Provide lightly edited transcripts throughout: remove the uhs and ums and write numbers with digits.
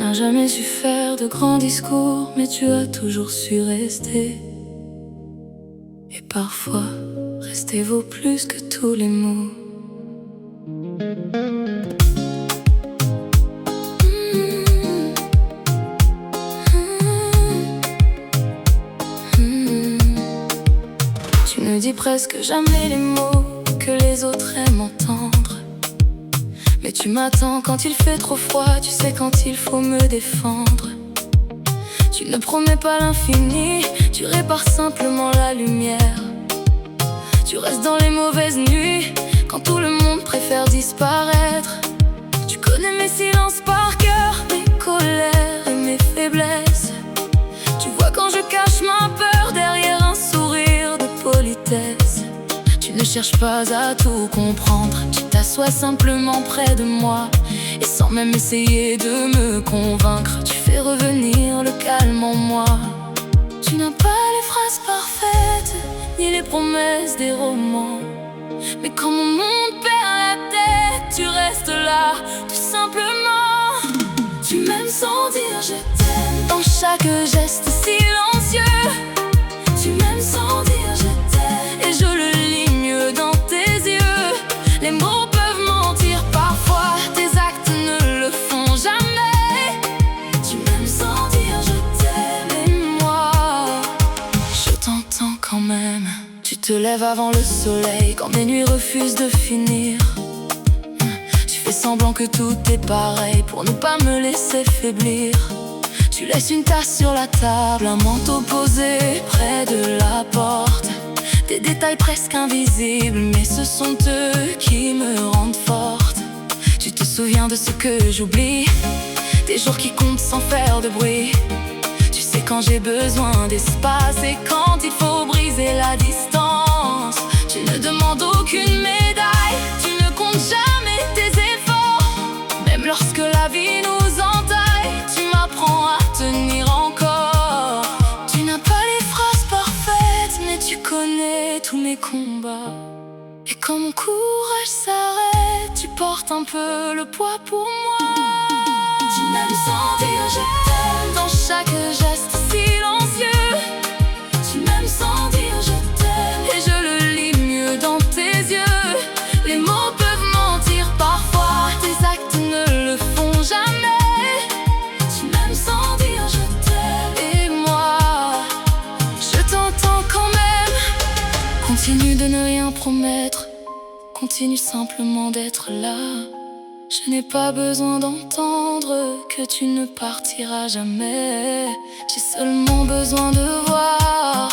n'as jamais su faire de grands discours, mais tu as toujours su rester. Et parfois, rester vaut plus que tous les mots. Tu ne dis presque jamais les mots que les autres aiment entendre. Mais tu m'attends quand il fait trop froid, tu sais quand il faut me défendre. Tu ne promets pas l'infini, tu répares simplement la lumière. Tu restes dans les mauvaises nuits, quand tout le monde préfère disparaître. Tu connais mes silences par cœur, mes colères et mes faiblesses. Tu vois quand je cache ma peur derrière un sourire de politesse. Tu ne cherches pas à tout comprendre, tu t'assois simplement près de moi. Et sans même essayer de me convaincre, tu fais revenir le calme en moi. Tu n'as pas les phrases parfaites, ni les promesses des romans. Mais quand mon monde perd la tête, tu restes là, tout simplement. Tu m'aimes sans dire je t'aime, dans chaque geste silencieux. Tu m'aimes sans dire je t'aime, et je le lis mieux dans tes yeux. Les mots peuvent mentir parfois, tes actes ne le font jamais. Tu m'aimes sans dire je t'aime, et moi, je t'entends quand même. Tu te lèves avant le soleil, quand mes nuits refusent de finir. Tu fais semblant que tout est pareil, pour ne pas me laisser faiblir. Tu laisses une tasse sur la table, un manteau posé près de la porte. Des détails presque invisibles, mais ce sont eux qui me rendent forte. Tu te souviens de ce que j'oublie, des jours qui comptent sans faire de bruit. Tu sais quand j'ai besoin d'espace et quand il faut briser la distance. Tu ne demandes aucune médaille, tu ne comptes jamais tes efforts. Même lorsque la vie nous entaille, tu m'apprends à tenir encore. Tu n'as pas les phrases parfaites, mais tu connais tous mes combats. Et quand mon courage s'arrête, tu portes un peu le poids pour moi. Tu m'aimes sans dire je t'aime, dans chaque geste silencieux. Tu m'aimes sans dire je t'aime, et je le lis mieux dans tes yeux. Les mots peuvent mentir parfois, tes actes ne le font jamais. Tu m'aimes sans dire je t'aime, et moi, je t'entends quand même. Continue de ne rien promettre, continue simplement d'être là. Je n'ai pas besoin d'entendre que tu ne partiras jamais. J'ai seulement besoin de voir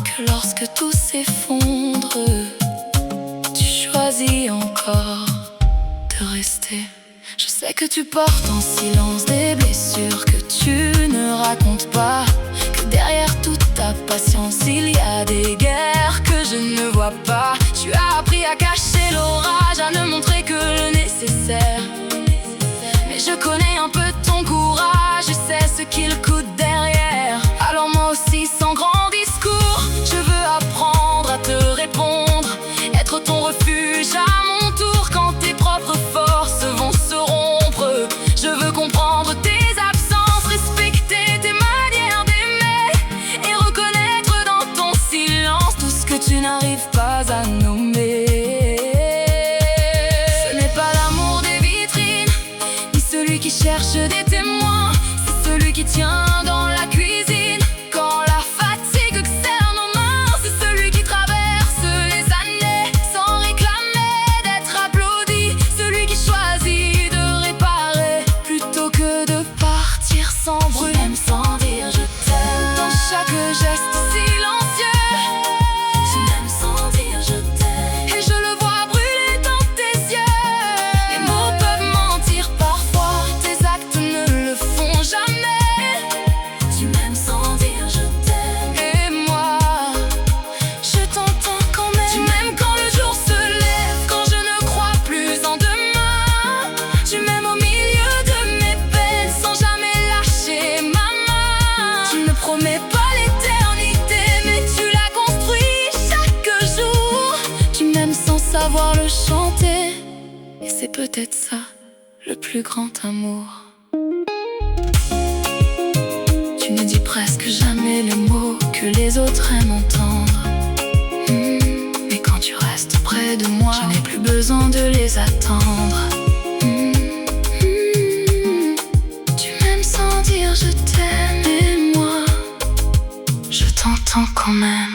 que lorsque tout s'effondre, tu choisis encore de rester. Je sais que tu portes en silence des blessures que tu ne racontes pas, que derrière toute ta patience il y a des guerres que je ne vois pas. Tu as appris à cacher l'orage, à ne montrer que le nécessaire. Mais je connais un peu ton courage, je sais ce qu'il coûte derrière. Alors moi aussi sans grand discours, je veux apprendre à te répondre, être ton refuge à mon tour quand tes propres forces vont se rompre. Je veux comprendre tes absences, respecter tes manières d'aimer, et reconnaître dans ton silence tout ce que tu n'arrives pas à nommer. Ce n'est pas l'amour des vitrines, ni celui qui cherche des témoins, c'est celui qui tient dans la cuisine quand la fatigue serre nos mains. C'est celui qui traverse les années sans réclamer d'être applaudi, celui qui choisit de réparer plutôt que de partir sans bruit. Même sans dire je t'aime, dans chaque geste silencieux. Tu m'aimes sans dire je t'aime, et je le vois brûler dans tes yeux. Les mots peuvent mentir parfois, tes actes ne le font jamais. Tu m'aimes sans dire je t'aime, et moi, je t'entends quand même. Tu m'aimes quand le jour se lève, quand je ne crois plus en demain. Tu m'aimes au milieu de mes peines, sans jamais lâcher ma main. Tu ne promets pas l'éternité, mais tu la construis chaque jour. Tu m'aimes sans savoir le chanter, et c'est peut-être ça le plus grand amour. que jamais les mots que les autres aiment entendre. Mais quand tu restes près de moi, je n'ai plus besoin de les attendre. Tu m'aimes sans dire je t'aime, et moi je t'entends quand même.